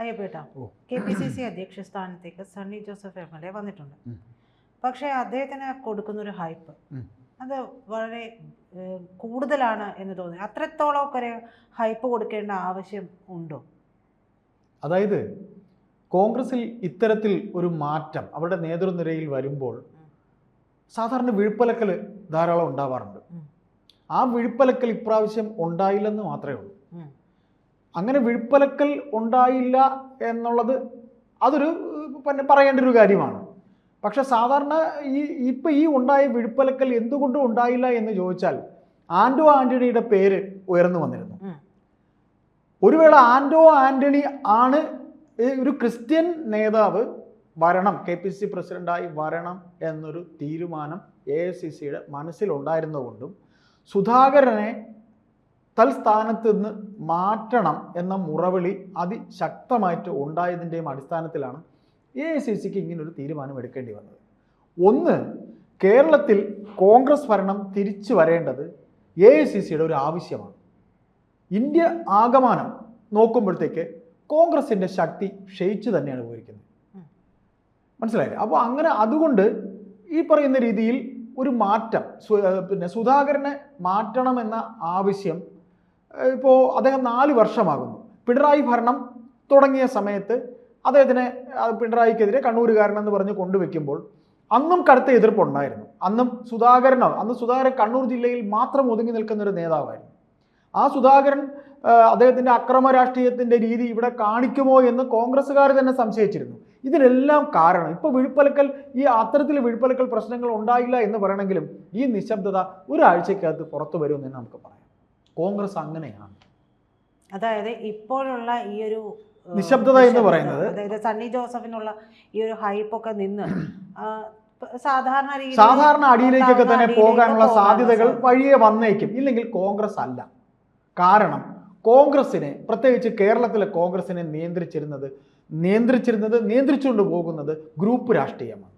അയ്യപ്പേട്ട KPCC അധ്യക്ഷ സ്ഥാനത്തേക്ക് Sunny Joseph MLA വന്നിട്ടുണ്ട്. പക്ഷേ അദ്ദേഹത്തിന് കൊടുക്കുന്നൊരു ഹൈപ്പ് അത് വളരെ കൂടുതലാണ് എന്ന് തോന്നി. അത്രത്തോളം ഒക്കെ ഹൈപ്പ് കൊടുക്കേണ്ട ആവശ്യം ഉണ്ടോ? അതായത് കോൺഗ്രസിൽ ഇത്തരത്തിൽ ഒരു മാറ്റം അവരുടെ നേതൃനിരയിൽ വരുമ്പോൾ സാധാരണ വിഴുപ്പലക്കൽ ധാരാളം ഉണ്ടാവാറുണ്ട്. ആ വിഴുപ്പലക്കൽ ഇപ്രാവശ്യം ഉണ്ടായില്ലെന്ന് മാത്രമേ ഉള്ളൂ. അങ്ങനെ വിഴുപ്പലക്കൽ ഉണ്ടായില്ല എന്നുള്ളത് അതൊരു പറയേണ്ട ഒരു കാര്യമാണ്. പക്ഷെ സാധാരണ ഇപ്പം ഈ ഉണ്ടായ വിഴുപ്പലക്കൽ എന്തുകൊണ്ടും ഉണ്ടായില്ല എന്ന് ചോദിച്ചാൽ ആന്റോ ആന്റണിയുടെ പേര് ഉയർന്നു വന്നിരുന്നു. ഒരു വേള ആന്റോ ആന്റണി ആണ് ഒരു ക്രിസ്ത്യൻ നേതാവ് വരണം, KPCC പ്രസിഡന്റായി വരണം എന്നൊരു തീരുമാനം AICCയുടെ മനസ്സിലുണ്ടായിരുന്നതുകൊണ്ടും സുധാകരനെ തൽസ്ഥാനത്ത് നിന്ന് മാറ്റണം എന്ന മുറവിളി അതിശക്തമായിട്ട് ഉണ്ടായതിൻ്റെയും അടിസ്ഥാനത്തിലാണ് AICCക്ക് ഇങ്ങനൊരു തീരുമാനം എടുക്കേണ്ടി വന്നത്. ഒന്ന്, കേരളത്തിൽ കോൺഗ്രസ് ഭരണം തിരിച്ചു വരേണ്ടത് AICCയുടെ ഒരു ആവശ്യമാണ്. ഇന്ത്യ ആകമാനം നോക്കുമ്പോഴത്തേക്ക് കോൺഗ്രസിൻ്റെ ശക്തി ക്ഷയിച്ചു തന്നെയാണ് പോയിരിക്കുന്നത്. മനസ്സിലായില്ലേ? അപ്പോൾ അങ്ങനെ അതുകൊണ്ട് ഈ പറയുന്ന രീതിയിൽ ഒരു മാറ്റം, സുധാകരനെ മാറ്റണമെന്ന ആവശ്യം ഇപ്പോൾ അദ്ദേഹം 4 വർഷമാകുന്നു. പിണറായി ഭരണം തുടങ്ങിയ സമയത്ത് അദ്ദേഹത്തിനെ പിണറായിക്കെതിരെ കണ്ണൂരുകാരനെന്ന് പറഞ്ഞ് കൊണ്ടുവയ്ക്കുമ്പോൾ അന്നും കടുത്ത എതിർപ്പുണ്ടായിരുന്നു. അന്ന് സുധാകരൻ കണ്ണൂർ ജില്ലയിൽ മാത്രം ഒതുങ്ങി നിൽക്കുന്ന ഒരു നേതാവായിരുന്നു. ആ സുധാകരൻ അദ്ദേഹത്തിൻ്റെ അക്രമ രാഷ്ട്രീയത്തിൻ്റെ രീതി ഇവിടെ കാണിക്കുമോ എന്ന് കോൺഗ്രസ്സുകാർ തന്നെ സംശയിച്ചിരുന്നു. ഇതിനെല്ലാം കാരണം ഇപ്പോൾ അത്തരത്തിൽ വിഴുപ്പലക്കൽ പ്രശ്നങ്ങൾ ഉണ്ടായില്ല എന്ന് പറയണമെങ്കിലും ഈ നിശബ്ദത ഒരാഴ്ചക്കകത്ത് പുറത്തു വരുമെന്ന് നമുക്ക് പറയാം. കോൺഗ്രസ് അങ്ങനെയാണ്. അതായത് ഇപ്പോഴുള്ള ഈ ഒരു നിശബ്ദത എന്ന് പറയുന്നത്, അതായത് സണ്ണി ജോസഫിനുള്ള ഈ ഒരു ഹൈപ്പൊക്കെ നിന്ന് സാധാരണ അടിയിലേക്കൊക്കെ തന്നെ പോകാനുള്ള സാധ്യതകൾ വഴിയെ വന്നേക്കും. ഇല്ലെങ്കിൽ കോൺഗ്രസ് അല്ല. കാരണം കോൺഗ്രസിനെ, പ്രത്യേകിച്ച് കേരളത്തിലെ കോൺഗ്രസിനെ നിയന്ത്രിച്ചുകൊണ്ട് പോകുന്നത് ഗ്രൂപ്പ് രാഷ്ട്രീയമാണ്.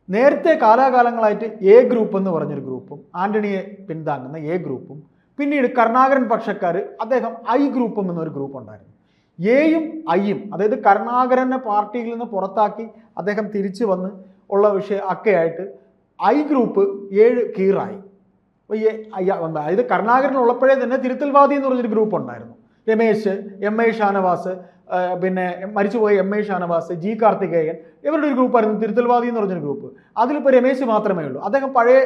നേരത്തെ കാലാകാലങ്ങളായിട്ട് A ഗ്രൂപ്പ് എന്ന് പറഞ്ഞൊരു ഗ്രൂപ്പും ആന്റണിയെ പിന്താങ്ങുന്ന A ഗ്രൂപ്പും, പിന്നീട് കരുണാകരൻ പക്ഷക്കാർ അദ്ദേഹം I ഗ്രൂപ്പും എന്നൊരു ഗ്രൂപ്പ് ഉണ്ടായിരുന്നു. Aയും Iയും, അതായത് കരുണാകരനെ പാർട്ടിയിൽ നിന്ന് പുറത്താക്കി അദ്ദേഹം തിരിച്ചു വന്ന് ഉള്ള വിഷയം ഒക്കെയായിട്ട് I ഗ്രൂപ്പ് 7 കീറായി. അതായത് കരുണാകരൻ ഉള്ളപ്പോഴേ തന്നെ തിരുത്തൽവാദി എന്ന് പറഞ്ഞൊരു ഗ്രൂപ്പ് ഉണ്ടായിരുന്നു. രമേശ്, MA ഷാനവാസ്, പിന്നെ മരിച്ചുപോയ MA ഷാനവാസ്, G കാർത്തികേയൻ, ഇവരുടെ ഒരു ഗ്രൂപ്പായിരുന്നു തിരുത്തൽവാദി എന്ന് പറഞ്ഞൊരു ഗ്രൂപ്പ്. അതിലിപ്പോൾ രമേശ് മാത്രമേ ഉള്ളൂ. അദ്ദേഹം പഴയ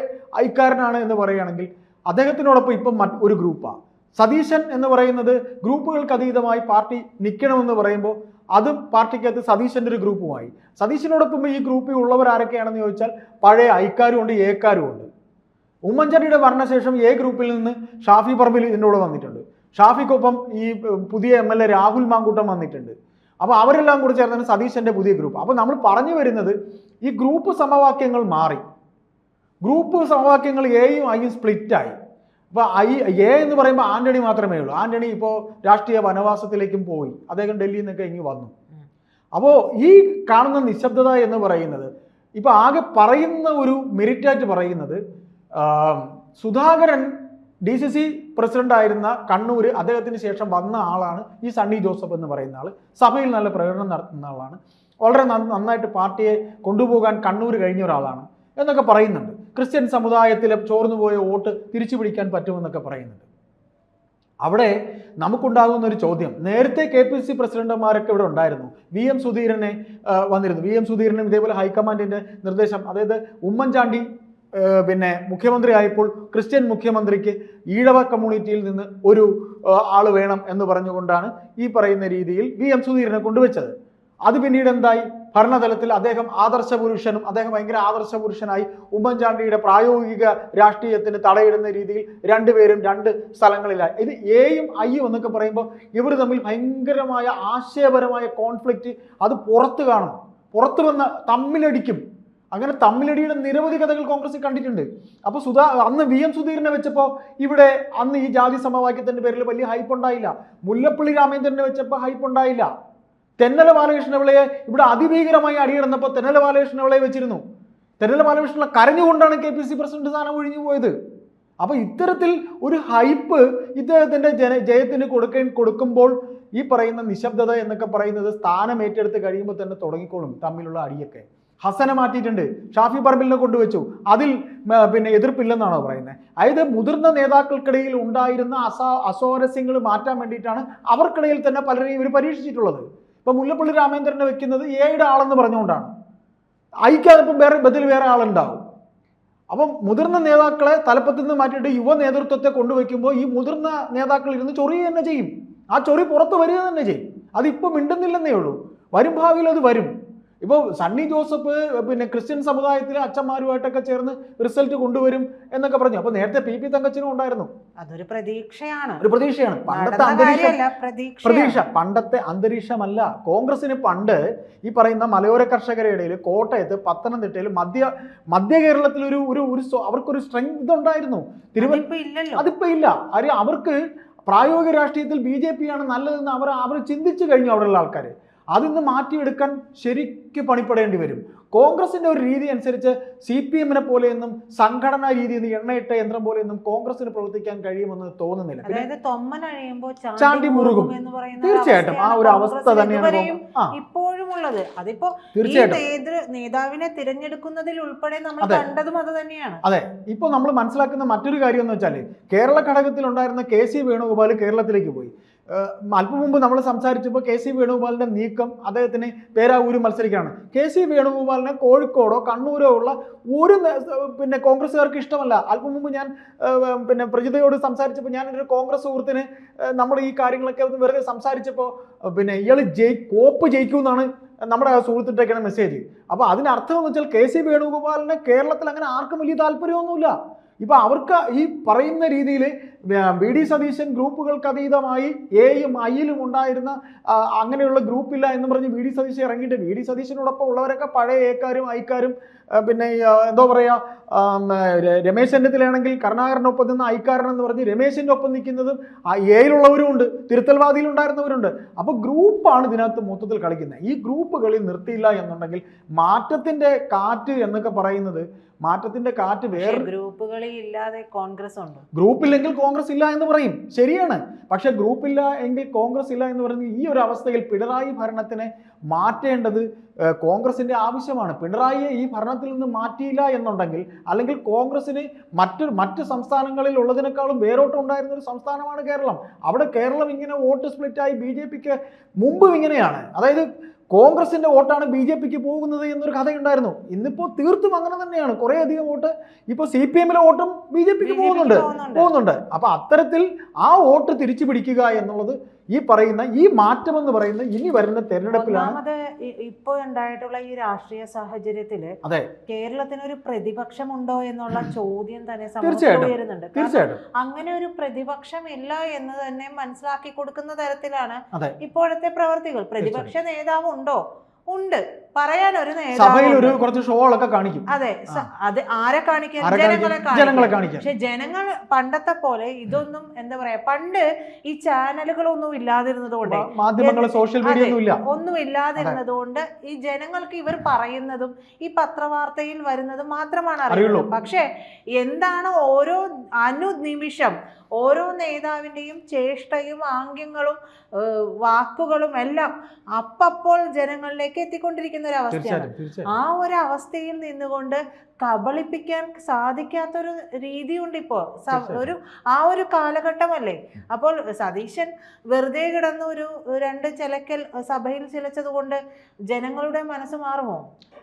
ഐക്കാരനാണ് എന്ന് പറയുകയാണെങ്കിൽ അദ്ദേഹത്തിനോടൊപ്പം ഇപ്പം ഒരു ഗ്രൂപ്പാണ്. സതീശൻ എന്ന് പറയുന്നത് ഗ്രൂപ്പുകൾക്ക് അതീതമായി പാർട്ടി നിൽക്കണമെന്ന് പറയുമ്പോൾ അതും പാർട്ടിക്കകത്ത് സതീശൻ്റെ ഒരു ഗ്രൂപ്പുമായി. സതീശനോടൊപ്പം ഈ ഗ്രൂപ്പിൽ ഉള്ളവർ ആരൊക്കെയാണെന്ന് ചോദിച്ചാൽ പഴയ ഐക്കാരും ഉണ്ട്, ഏക്കാരും ഉണ്ട്. ഉമ്മൻചാണ്ടിയുടെ ഭരണശേഷം A ഗ്രൂപ്പിൽ നിന്ന് ഷാഫി പറമ്പിൽ ഇതിനോട് വന്നിട്ടുണ്ട്. ഷാഫിക്കൊപ്പം ഈ പുതിയ MLA രാഹുൽ മാങ്കൂട്ടം വന്നിട്ടുണ്ട്. അപ്പോൾ അവരെല്ലാം കൂടി ചേർന്നാണ് സതീശൻ്റെ പുതിയ ഗ്രൂപ്പ്. അപ്പോൾ നമ്മൾ പറഞ്ഞു വരുന്നത് ഈ ഗ്രൂപ്പ് സമവാക്യങ്ങൾ മാറി. ഗ്രൂപ്പ് സമവാക്യങ്ങൾ Aയും Iയും സ്പ്ലിറ്റായി. അപ്പോൾ A എന്ന് പറയുമ്പോൾ ആന്റണി മാത്രമേ ഉള്ളൂ. ആന്റണി ഇപ്പോൾ രാഷ്ട്രീയ വനവാസത്തിലേക്കും പോയി. അദ്ദേഹം ഡൽഹിയിൽ നിന്നൊക്കെ ഇങ്ങ് വന്നു. അപ്പോൾ ഈ കാണുന്ന നിശബ്ദത എന്ന് പറയുന്നത് ഇപ്പോൾ ആകെ പറയുന്ന ഒരു മെറിറ്റായിട്ട് പറയുന്നത് സുധാകരൻ DCC പ്രസിഡന്റായിരുന്ന കണ്ണൂർ, അദ്ദേഹത്തിന് ശേഷം വന്ന ആളാണ് ഈ സണ്ണി ജോസഫ് എന്ന് പറയുന്ന ആൾ. സഭയിൽ നല്ല പ്രകടനം നടത്തുന്ന ആളാണ്. വളരെ നന്നായിട്ട് പാർട്ടിയെ കൊണ്ടുപോകാൻ കണ്ണൂർ കഴിഞ്ഞ ഒരാളാണ് എന്നൊക്കെ പറയുന്നുണ്ട്. ക്രിസ്ത്യൻ സമുദായത്തിലെ ചോർന്നുപോയ വോട്ട് തിരിച്ചു പിടിക്കാൻ പറ്റുമെന്നൊക്കെ പറയുന്നുണ്ട്. അവിടെ നമുക്കുണ്ടാകുന്ന ഒരു ചോദ്യം, നേരത്തെ KPCC പ്രസിഡന്റുമാരൊക്കെ ഇവിടെ ഉണ്ടായിരുന്നു. VM സുധീരനെ വന്നിരുന്നു. VM സുധീരനും ഇതേപോലെ ഹൈക്കമാൻഡിൻ്റെ നിർദ്ദേശം, അതായത് ഉമ്മൻചാണ്ടി പിന്നെ മുഖ്യമന്ത്രി ആയപ്പോൾ ക്രിസ്ത്യൻ മുഖ്യമന്ത്രിക്ക് ഈഴവ കമ്മ്യൂണിറ്റിയിൽ നിന്ന് ഒരു ആൾ വേണം എന്ന് പറഞ്ഞുകൊണ്ടാണ് ഈ പറയുന്ന രീതിയിൽ VM സുധീരനെ കൊണ്ടുവച്ചത്. അത് പിന്നീട് എന്തായി? ഭരണതലത്തിൽ അദ്ദേഹം അദ്ദേഹം ഭയങ്കര ആദർശ പുരുഷനായി ഉമ്മൻചാണ്ടിയുടെ പ്രായോഗിക രാഷ്ട്രീയത്തിന് തടയിടുന്ന രീതിയിൽ രണ്ടുപേരും 2 സ്ഥലങ്ങളിലായി. ഇത് Aയും Iയും എന്നൊക്കെ പറയുമ്പോൾ ഇവർ തമ്മിൽ ഭയങ്കരമായ ആശയപരമായ കോൺഫ്ലിക്റ്റ് അത് പുറത്ത് കാണും. പുറത്ത് വന്ന് തമ്മിലടിക്കും. അങ്ങനെ തമ്മിലടിയുടെ നിരവധി കഥകൾ കോൺഗ്രസ് കണ്ടിട്ടുണ്ട്. അപ്പോൾ അന്ന് VM സുധീരനെ വെച്ചപ്പോൾ ഇവിടെ അന്ന് ഈ ജാതി സമവാക്യത്തിൻ്റെ പേരിൽ വലിയ ഹൈപ്പ് ഉണ്ടായില്ല. മുല്ലപ്പള്ളി രാമേന്ദ്രനെ വെച്ചപ്പോൾ ഹൈപ്പ് ഉണ്ടായില്ല. തെന്നല ബാലകൃഷ്ണപിള്ളയെ ഇവിടെ അതിഭീകരമായി അടിയിടുന്നപ്പോൾ തെന്നല ബാലകൃഷ്ണപിള്ളയെ വെച്ചിരുന്നു. തെന്നല ബാലകൃഷ്ണപിള്ള കരഞ്ഞുകൊണ്ടാണ് KPCC പ്രസിഡന്റ് സ്ഥാനം ഒഴിഞ്ഞു പോയത്. അപ്പോൾ ഇത്തരത്തിൽ ഒരു ഹൈപ്പ് ഇദ്ദേഹത്തിൻ്റെ ജയത്തിന് കൊടുക്കുമ്പോൾ ഈ പറയുന്ന നിശബ്ദത എന്നൊക്കെ പറയുന്നത് സ്ഥാനം ഏറ്റെടുത്ത് കഴിയുമ്പോൾ തന്നെ തുടങ്ങിക്കോളും തമ്മിലുള്ള അടിയൊക്കെ. ഹസനെ മാറ്റിയിട്ടുണ്ട്, ഷാഫി പറമ്പിലിനെ കൊണ്ടുവച്ചു, അതിൽ പിന്നെ എതിർപ്പില്ലെന്നാണോ പറയുന്നത്? അതായത് മുതിർന്ന നേതാക്കൾക്കിടയിൽ ഉണ്ടായിരുന്ന അസ്വാരസ്യങ്ങൾ മാറ്റാൻ വേണ്ടിയിട്ടാണ് അവർക്കിടയിൽ തന്നെ പലരെയും ഇവർ പരീക്ഷിച്ചിട്ടുള്ളത്. ഇപ്പം മുല്ലപ്പള്ളി രാമേന്ദ്രനെ വെക്കുന്നത് എയുടെ ആളെന്ന് പറഞ്ഞുകൊണ്ടാണ്. ഐക്കാതിപ്പം വേറെ ആളുണ്ടാവും. അപ്പം മുതിർന്ന നേതാക്കളെ തലപ്പത്ത് നിന്ന് മാറ്റിയിട്ട് യുവ നേതൃത്വത്തെ കൊണ്ടുവയ്ക്കുമ്പോൾ ഈ മുതിർന്ന നേതാക്കൾ ഇരുന്ന് ചൊറിയുക തന്നെ ചെയ്യും. ആ ചൊറി പുറത്ത് വരിക തന്നെ ചെയ്യും. അതിപ്പോൾ മിണ്ടുന്നില്ലെന്നേ ഉള്ളൂ, വരും ഭാവിയിൽ അത് വരും. ഇപ്പോൾ സണ്ണി ജോസഫ് പിന്നെ ക്രിസ്ത്യൻ സമുദായത്തിലെ അച്ഛന്മാരുമായിട്ടൊക്കെ ചേർന്ന് റിസൾട്ട് കൊണ്ടുവരും എന്നൊക്കെ പറഞ്ഞു. അപ്പോൾ നേരത്തെ പി തങ്കച്ചനും ഉണ്ടായിരുന്നു. അതൊരു പ്രതീക്ഷയാണ്, ഒരു പ്രതീക്ഷയാണ്. പണ്ടത്തെ പ്രതീക്ഷ പണ്ടത്തെ അന്തരീക്ഷമല്ല. കോൺഗ്രസിന് പണ്ട് ഈ പറയുന്ന മലയോര കർഷകരുടെ ഇടയിൽ കോട്ടയത്ത്, പത്തനംതിട്ടയിൽ, മധ്യ കേരളത്തിൽ ഒരു അവർക്കൊരു സ്ട്രെങ്ത് ഇതുണ്ടായിരുന്നു. അതിപ്പോ ഇല്ല. അവർക്ക് പ്രായോഗിക രാഷ്ട്രീയത്തിൽ BJP ആണ് നല്ലതെന്ന് അവർ ചിന്തിച്ചു കഴിഞ്ഞു. അവിടെയുള്ള ആൾക്കാർ അതിന്ന് മാറ്റിയെടുക്കാൻ ശരിക്ക് പണിപ്പെടേണ്ടി വരും. കോൺഗ്രസിന്റെ ഒരു രീതി അനുസരിച്ച് CPM-നെ പോലെയൊന്നും സംഘടനാ രീതി എണ്ണയിട്ട യന്ത്രം പോലെയൊന്നും കോൺഗ്രസിന് പ്രവർത്തിക്കാൻ കഴിയുമെന്ന് തോന്നുന്നില്ല. ചാണ്ടി മുറുകും തീർച്ചയായിട്ടും. ആ ഒരു അവസ്ഥ തന്നെയാണ് ഇപ്പോഴും ഉള്ളത്. അതിപ്പോ നേതാവിനെ തിരഞ്ഞെടുക്കുന്നതിൽ ഉൾപ്പെടെ നമ്മൾ കണ്ടതും അത് തന്നെയാണ്. അതെ, ഇപ്പോൾ നമ്മൾ മനസ്സിലാക്കുന്ന മറ്റൊരു കാര്യം എന്ന് വെച്ചാൽ കേരള ഘടകത്തിൽ ഉണ്ടായിരുന്ന KC വേണുഗോപാൽ കേരളത്തിലേക്ക് പോയി. അല്പം മുമ്പ് നമ്മൾ സംസാരിച്ചപ്പോൾ KC വേണുഗോപാലിന്റെ നീക്കം അദ്ദേഹത്തിന് പേരാവൂര് മത്സരിക്കുകയാണ്. KC വേണുഗോപാലിനെ കോഴിക്കോടോ കണ്ണൂരോ ഉള്ള ഒരു പിന്നെ കോൺഗ്രസ്സുകാർക്ക് ഇഷ്ടമല്ല. അല്പം മുമ്പ് ഞാൻ പിന്നെ പ്രജിതയോട് സംസാരിച്ചപ്പോൾ ഞാൻ ഒരു കോൺഗ്രസ് സുഹൃത്തിന് നമ്മൾ ഈ കാര്യങ്ങളൊക്കെ ഒന്ന് വെറുതെ സംസാരിച്ചപ്പോൾ പിന്നെ ഇയാൾ കോപ്പ് ജയിക്കുമെന്നാണ് നമ്മുടെ സുഹൃത്തിട്ടേക്കാണ് മെസ്സേജ്. അപ്പോൾ അതിനർത്ഥം എന്ന് വെച്ചാൽ KC വേണുഗോപാലിന് കേരളത്തിൽ അങ്ങനെ ആർക്കും വലിയ താല്പര്യമൊന്നുമില്ല. ഇപ്പം അവർക്ക് ഈ പറയുന്ന രീതിയിൽ VD സതീശൻ ഗ്രൂപ്പുകൾക്ക് അതീതമായി Aയും Iയിലും ഉണ്ടായിരുന്ന അങ്ങനെയുള്ള ഗ്രൂപ്പില്ല എന്ന് പറഞ്ഞ് VD സതീശൻ ഇറങ്ങിയിട്ട് VD സതീശനോടൊപ്പം ഉള്ളവരൊക്കെ പഴയ Aക്കാരും Iക്കാരും പിന്നെ എന്താ പറയുക രമേശ് ചെന്നിത്തലയാണെങ്കിൽ കരുണാകരനൊപ്പം നിന്ന് ഐക്കാരൻ എന്ന് പറഞ്ഞ് രമേശിൻ്റെ ഒപ്പം നിൽക്കുന്നതും Aയിലുള്ളവരും ഉണ്ട്, തിരുത്തൽവാദിയിലുണ്ടായിരുന്നവരുണ്ട്. അപ്പോൾ ഗ്രൂപ്പാണ് ഇതിനകത്ത് മൊത്തത്തിൽ കളിക്കുന്നത്. ഈ ഗ്രൂപ്പുകളിൽ നിർത്തിയില്ല എന്നുണ്ടെങ്കിൽ മാറ്റത്തിൻ്റെ കാറ്റ് എന്നൊക്കെ പറയുന്നത് മാറ്റത്തിന്റെ കാറ്റ് വേറെ ഗ്രൂപ്പുകളിൽ ഇല്ലാതെ കോൺഗ്രസ് ഉണ്ട്. ഗ്രൂപ്പില്ലെങ്കിൽ കോൺഗ്രസ് ഇല്ല എന്ന് പറയും, ശരിയാണ്. പക്ഷെ ഗ്രൂപ്പില്ല എങ്കിൽ കോൺഗ്രസ് ഇല്ല എന്ന് പറയുന്നത് ഈ ഒരു അവസ്ഥയിൽ പിണറായി ഭരണത്തിനെ മാറ്റേണ്ടത് കോൺഗ്രസിന്റെ ആവശ്യമാണ്. പിണറായിയെ ഈ ഭരണത്തിൽ നിന്ന് മാറ്റിയില്ല എന്നുണ്ടെങ്കിൽ അല്ലെങ്കിൽ കോൺഗ്രസിന് മറ്റ് സംസ്ഥാനങ്ങളിൽ ഉള്ളതിനേക്കാളും വേരോട്ടം ഉണ്ടായിരുന്ന ഒരു സംസ്ഥാനമാണ് കേരളം. അവിടെ കേരളം ഇങ്ങനെ വോട്ട് സ്പ്ലിറ്റായി BJPക്ക് മുമ്പ് ഇങ്ങനെയാണ്. അതായത് കോൺഗ്രസിന്റെ വോട്ടാണ് BJPക്ക് പോകുന്നത് എന്നൊരു കഥയുണ്ടായിരുന്നു. ഇന്നിപ്പോൾ തീർത്തും അങ്ങനെ തന്നെയാണ്. കുറേ അധികം വോട്ട് ഇപ്പോൾ CPM-ലെ വോട്ടും BJPക്ക് പോകുന്നുണ്ട്. അപ്പൊ അത്തരത്തിൽ ആ വോട്ട് തിരിച്ചു പിടിക്കുക എന്നുള്ളത് ഈ പറയുന്ന ഈ മാറ്റം എന്ന് പറയുന്ന ഇനി വരുന്ന തെരഞ്ഞെടുപ്പിലാണ്. ഇപ്പോൾ ഉണ്ടായിട്ടുള്ള ഈ രാഷ്ട്രീയ സാഹചര്യത്തില് കേരളത്തിന് ഒരു പ്രതിപക്ഷം ഉണ്ടോ എന്നുള്ള ചോദ്യം തന്നെ ഉയരുന്നുണ്ട്. അങ്ങനെ ഒരു പ്രതിപക്ഷം ഇല്ല എന്ന് തന്നെ മനസ്സിലാക്കി കൊടുക്കുന്ന തരത്തിലാണ് ഇപ്പോഴത്തെ പ്രവർത്തികൾ. പ്രതിപക്ഷ നേതാവ് ഉണ്ടോ? ഉണ്ട്, പറയാൻ ഒരു നേതാവ് കുറച്ച് ഷോകളൊക്കെ കാണിക്കും. അതെ, അത് ആരെ കാണിക്കാൻ? ജനങ്ങളെ കാണിക്കും. പക്ഷെ ജനങ്ങൾ പണ്ടത്തെ പോലെ ഇതൊന്നും എന്താ പറയാ, പണ്ട് ഈ ചാനലുകളൊന്നും ഇല്ലാതിരുന്നത് കൊണ്ട്, മാധ്യമങ്ങൾ, സോഷ്യൽ മീഡിയ ഒന്നും ഇല്ലാതിരുന്നത് കൊണ്ട് ഈ ജനങ്ങൾക്ക് ഇവർ പറയുന്നതും ഈ പത്രവാർത്തയിൽ വരുന്നതും മാത്രമാണ് അറിയുള്ളൂ. പക്ഷെ എന്താണ് ഓരോ അനുനിമിഷം ഓരോ നേതാവിൻ്റെയും ചേഷ്ടയും ആംഗ്യങ്ങളും വാക്കുകളും എല്ലാം അപ്പോൾ ജനങ്ങളിലേക്ക് എത്തിക്കൊണ്ടിരിക്കുന്ന ഒരു അവസ്ഥയാണ്. ആ ഒരു അവസ്ഥയിൽ നിന്നുകൊണ്ട് കബളിപ്പിക്കാൻ സാധിക്കാത്തൊരു രീതിയുണ്ട് ഇപ്പോൾ. ആ ഒരു കാലഘട്ടമല്ലേ. അപ്പോൾ സതീശൻ വെറുതെ കിടന്ന് ഒരു 2 ചിലക്കൽ സഭയിൽ ചിലച്ചത് കൊണ്ട് ജനങ്ങളുടെ മനസ്സ് മാറുമോ?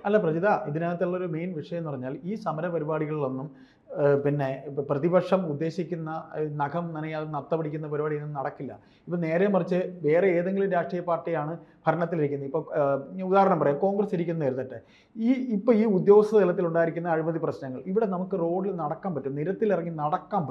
അല്ല പ്രജിത, ഇതിനകത്തുള്ളൊരു മെയിൻ വിഷയം എന്ന് പറഞ്ഞാൽ ഈ സമര പരിപാടികളിലൊന്നും പിന്നെ പ്രതിപക്ഷം ഉദ്ദേശിക്കുന്ന നഖം നനയാതെ നത്ത പിടിക്കുന്ന പരിപാടിയൊന്നും നടക്കില്ല. ഇപ്പം നേരെ മറിച്ച് വേറെ ഏതെങ്കിലും രാഷ്ട്രീയ പാർട്ടിയാണ് ഭരണത്തിലിരിക്കുന്നത്. ഇപ്പോൾ ഉദാഹരണം പറയാം, കോൺഗ്രസ് ഇരിക്കുന്ന കരുതട്ടെ. ഇപ്പോൾ ഈ ഉദ്യോഗസ്ഥ തലത്തിൽ ഉണ്ടായിരിക്കുന്ന അഴിമതി പ്രശ്നങ്ങൾ ഇവിടെ നമുക്ക് റോഡിൽ നടക്കാൻ പറ്റും, നിരത്തിലിറങ്ങി നടക്കാൻ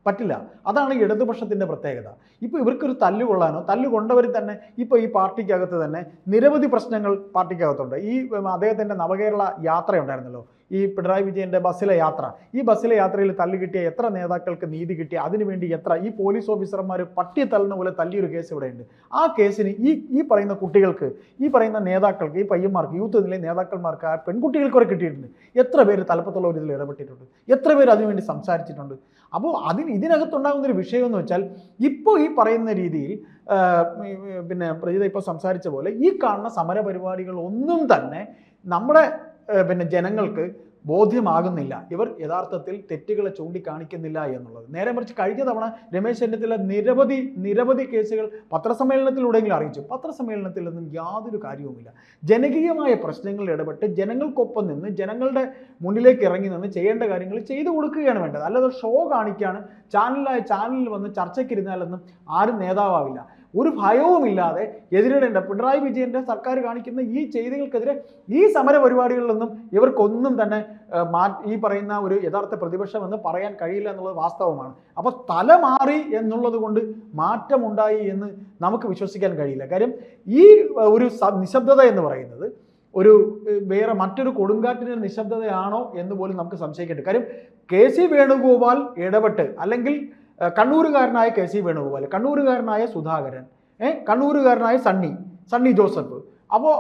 പറ്റില്ല. അതാണ് ഇടതുപക്ഷത്തിൻ്റെ പ്രത്യേകത. ഇപ്പോൾ ഇവർക്കൊരു തല്ലുകൊള്ളാനോ തല്ലുകൊണ്ടവർ തന്നെ ഇപ്പോൾ ഈ പാർട്ടിക്കകത്ത് തന്നെ നിരവധി പ്രശ്നങ്ങൾ പാർട്ടിക്കകത്തുണ്ട്. ഈ അദ്ദേഹത്തിൻ്റെ നവകേരള യാത്ര ഉണ്ടായിരുന്നല്ലോ, ഈ പിണറായി വിജയൻ്റെ ബസ്സിലെ യാത്ര, ഈ ബസ്സിലെ യാത്രയിൽ തല്ല് കിട്ടിയ എത്ര നേതാക്കൾക്ക് നീതി കിട്ടിയ, അതിനുവേണ്ടി എത്ര ഈ പോലീസ് ഓഫീസർമാർ പട്ടിയെ തള്ളുന്ന പോലെ തല്ലിയൊരു കേസ് ഇവിടെയുണ്ട്. ആ കേസിന് ഈ പറയുന്ന കുട്ടികൾക്ക്, ഈ പറയുന്ന നേതാക്കൾക്ക്, ഈ പയ്യന്മാർക്ക്, യൂത്ത് നിലയിൽ നേതാക്കന്മാർക്ക്, ആ പെൺകുട്ടികൾക്ക് വരെ കിട്ടിയിട്ടുണ്ട്. എത്ര പേര് തലപ്പത്തുള്ളവർ ഇതിൽ ഇടപെട്ടിട്ടുണ്ട്, എത്ര പേര് അതിനുവേണ്ടി സംസാരിച്ചിട്ടുണ്ട്. അപ്പോൾ ഇതിനകത്തുണ്ടാകുന്നൊരു വിഷയം എന്ന് വെച്ചാൽ ഇപ്പോൾ ഈ പറയുന്ന രീതിയിൽ പിന്നെ പ്രജിത ഇപ്പോൾ സംസാരിച്ച പോലെ ഈ കാണുന്ന സമരപരിപാടികൾ ഒന്നും തന്നെ നമ്മുടെ പിന്നെ ജനങ്ങൾക്ക് ബോധ്യമാകുന്നില്ല. ഇവർ യഥാർത്ഥത്തിൽ തെറ്റുകളെ ചൂണ്ടിക്കാണിക്കുന്നില്ല എന്നുള്ളത്. നേരെ മറിച്ച് കഴിഞ്ഞ തവണ രമേശ് ചെന്നിത്തല നിരവധി കേസുകൾ പത്രസമ്മേളനത്തിലൂടെയെങ്കിലും അറിയിച്ചു. പത്രസമ്മേളനത്തിൽ നിന്നും യാതൊരു കാര്യവുമില്ല. ജനകീയമായ പ്രശ്നങ്ങളിൽ ഇടപെട്ട് ജനങ്ങൾക്കൊപ്പം നിന്ന് ജനങ്ങളുടെ മുന്നിലേക്ക് ഇറങ്ങി നിന്ന് ചെയ്യേണ്ട കാര്യങ്ങൾ ചെയ്തു കൊടുക്കുകയാണ് വേണ്ടത്. അല്ലാതെ ഷോ കാണിക്കുകയാണ്, ചാനലിൽ വന്ന് ചർച്ചയ്ക്കിരുന്നാലൊന്നും ആരും നേതാവില്ല. ഒരു ഭയവുമില്ലാതെ എതിരിടേണ്ട പിണറായി വിജയൻ്റെ സർക്കാർ കാണിക്കുന്ന ഈ ചെയ്തികൾക്കെതിരെ ഈ സമര പരിപാടികളിലൊന്നും ഇവർക്കൊന്നും തന്നെ ഈ പറയുന്ന ഒരു യഥാർത്ഥ പ്രതിപക്ഷം എന്ന് പറയാൻ കഴിയില്ല എന്നുള്ളത് വാസ്തവമാണ്. അപ്പോൾ തല മാറി എന്നുള്ളത് കൊണ്ട് മാറ്റമുണ്ടായി എന്ന് നമുക്ക് വിശ്വസിക്കാൻ കഴിയില്ല. കാര്യം ഈ ഒരു നിശബ്ദത എന്ന് പറയുന്നത് വേറെ മറ്റൊരു കൊടുങ്കാറ്റിൻ്റെ നിശബ്ദതയാണോ എന്ന് പോലും നമുക്ക് സംശയിക്കേണ്ട. കാര്യം കെ.സി. വേണുഗോപാൽ ഇടപെട്ട്, അല്ലെങ്കിൽ കണ്ണൂരുകാരനായ കെ.സി. വേണുഗോപാൽ, കണ്ണൂരുകാരനായ സുധാകരൻ, കണ്ണൂരുകാരനായ സണ്ണി ജോസഫ്, അപ്പോൾ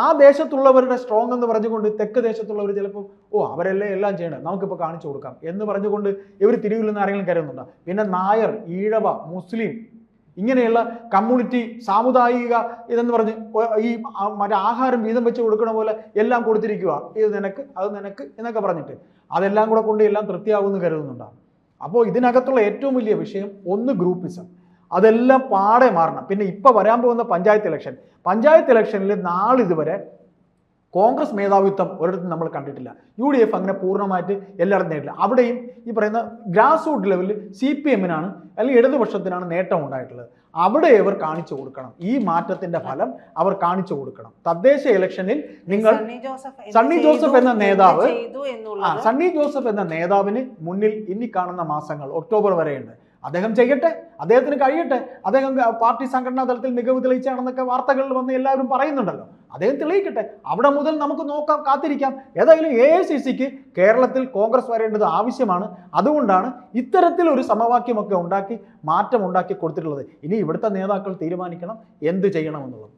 ആ ദേശത്തുള്ളവരുടെ സ്ട്രോങ് എന്ന് പറഞ്ഞുകൊണ്ട് തെക്ക് ദേശത്തുള്ളവർ ചിലപ്പോൾ അവരല്ലേ എല്ലാം ചെയ്യണം, നമുക്കിപ്പോൾ കാണിച്ചു കൊടുക്കാം എന്ന് പറഞ്ഞുകൊണ്ട് ഇവർ തിരിവിൽ നിന്ന് ആരെങ്കിലും കരുതുന്നുണ്ടോ? പിന്നെ നായർ, ഈഴവ, മുസ്ലിം, ഇങ്ങനെയുള്ള കമ്മ്യൂണിറ്റി സാമുദായിക ഇതെന്ന് പറഞ്ഞ് ഈ മറ്റേ ആഹാരം വീതം വെച്ച് കൊടുക്കണ പോലെ എല്ലാം കൊടുത്തിരിക്കുക, ഇത് നിനക്ക് അത് നിനക്ക് എന്നൊക്കെ പറഞ്ഞിട്ട് അതെല്ലാം കൂടെ കൊണ്ട് എല്ലാം തൃപ്തിയാവുമെന്ന് കരുതുന്നുണ്ടാവും. അപ്പോൾ ഇതിനകത്തുള്ള ഏറ്റവും വലിയ വിഷയം ഒന്ന് ഗ്രൂപ്പിസം, അതെല്ലാം പാടെ മാറണം. പിന്നെ ഇപ്പോൾ വരാൻ പോകുന്ന പഞ്ചായത്ത് ഇലക്ഷനിൽ നാളിതുവരെ കോൺഗ്രസ് മേധാവിത്വം ഒരിടത്തും നമ്മൾ കണ്ടിട്ടില്ല. UDF അങ്ങനെ പൂർണ്ണമായിട്ട് എല്ലായിടത്തും നേടില്ല. അവിടെയും ഈ പറയുന്ന ഗ്രാസ് റൂട്ട് ലെവലിൽ CPM-നാണ് അല്ലെങ്കിൽ ഇടതുപക്ഷത്തിനാണ് നേട്ടം ഉണ്ടായിട്ടുള്ളത്. അവിടെ അവർ കാണിച്ചു കൊടുക്കണം, ഈ മാറ്റത്തിന്റെ ഫലം അവർ കാണിച്ചു കൊടുക്കണം. തദ്ദേശ ഇലക്ഷനിൽ നിങ്ങൾ സണ്ണി ജോസഫ് എന്ന നേതാവിന് മുന്നിൽ ഇനി കാണുന്ന മാസങ്ങൾ ഒക്ടോബർ വരെയുണ്ട്. അദ്ദേഹം ചെയ്യട്ടെ, അദ്ദേഹത്തിന് കഴിയട്ടെ. അദ്ദേഹം പാർട്ടി സംഘടനാ തലത്തിൽ മികവ് തെളിയിച്ചാണെന്നൊക്കെ വാർത്തകളിൽ വന്ന് എല്ലാവരും പറയുന്നുണ്ടല്ലോ. അദ്ദേഹം തെളിയിക്കട്ടെ, അവിടെ മുതൽ നമുക്ക് നോക്കാം, കാത്തിരിക്കാം. ഏതായാലും AICCക്ക് കേരളത്തിൽ കോൺഗ്രസ് വരേണ്ടത് ആവശ്യമാണ്. അതുകൊണ്ടാണ് ഇത്തരത്തിലൊരു സമവാക്യമൊക്കെ മാറ്റം ഉണ്ടാക്കി കൊടുത്തിട്ടുള്ളത്. ഇനി ഇവിടുത്തെ നേതാക്കൾ തീരുമാനിക്കണം എന്ത് ചെയ്യണമെന്നുള്ളത്.